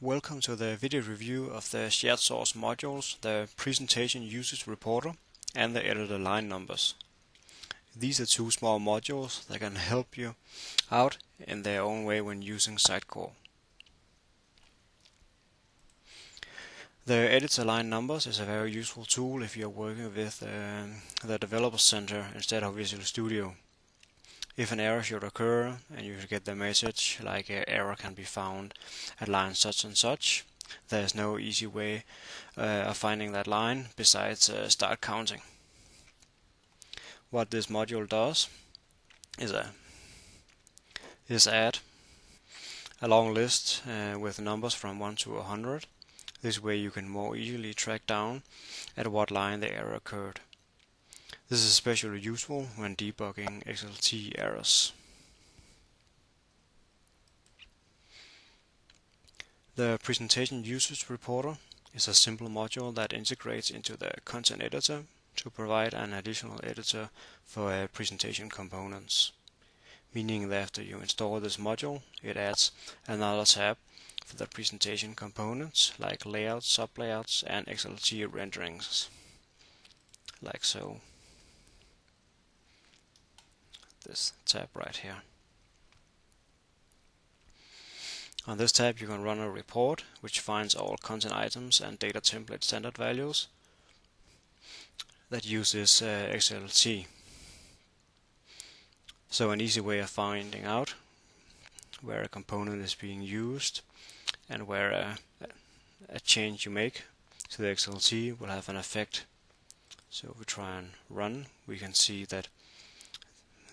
Welcome to the video review of the shared source modules, the presentation usage reporter, and the editor line numbers. These are two small modules that can help you out in their own way when using Sitecore. The editor line numbers is a very useful tool if you're working with the Developer Center instead of Visual Studio. If an error should occur and you should get the message like error can be found at line such and such, there is no easy way of finding that line besides start counting. What this module does is add a long list with numbers from 1 to 100. This way you can more easily track down at what line the error occurred. This is especially useful when debugging XLT errors. The presentation usage reporter is a simple module that integrates into the content editor to provide an additional editor for presentation components, meaning that after you install this module, it adds another tab for the presentation components like layouts, sublayouts, and XLT renderings, like so. This tab right here. On this tab you can run a report which finds all content items and data template standard values that uses XLT. So an easy way of finding out where a component is being used and where a change you make to the XLT will have an effect. So if we try and run, we can see that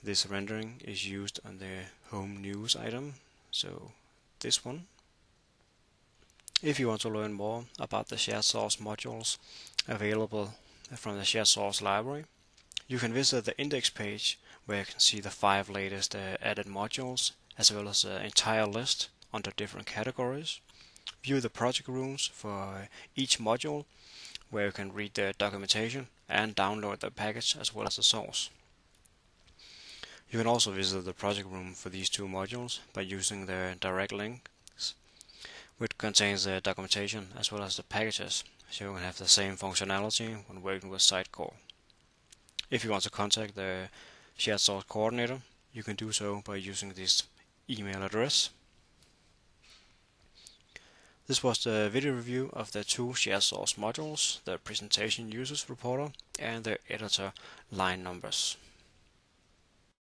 this rendering is used on the home news item, so this one. If you want to learn more about the shared source modules available from the shared source library, you can visit the index page where you can see the 5 latest added modules as well as the entire list under different categories. View the project rooms for each module where you can read the documentation and download the package as well as the source. You can also visit the project room for these two modules by using the direct links, which contains the documentation as well as the packages, so you can have the same functionality when working with Sitecore. If you want to contact the shared source coordinator, you can do so by using this email address. This was the video review of the two shared source modules, the presentation users reporter and the editor line numbers.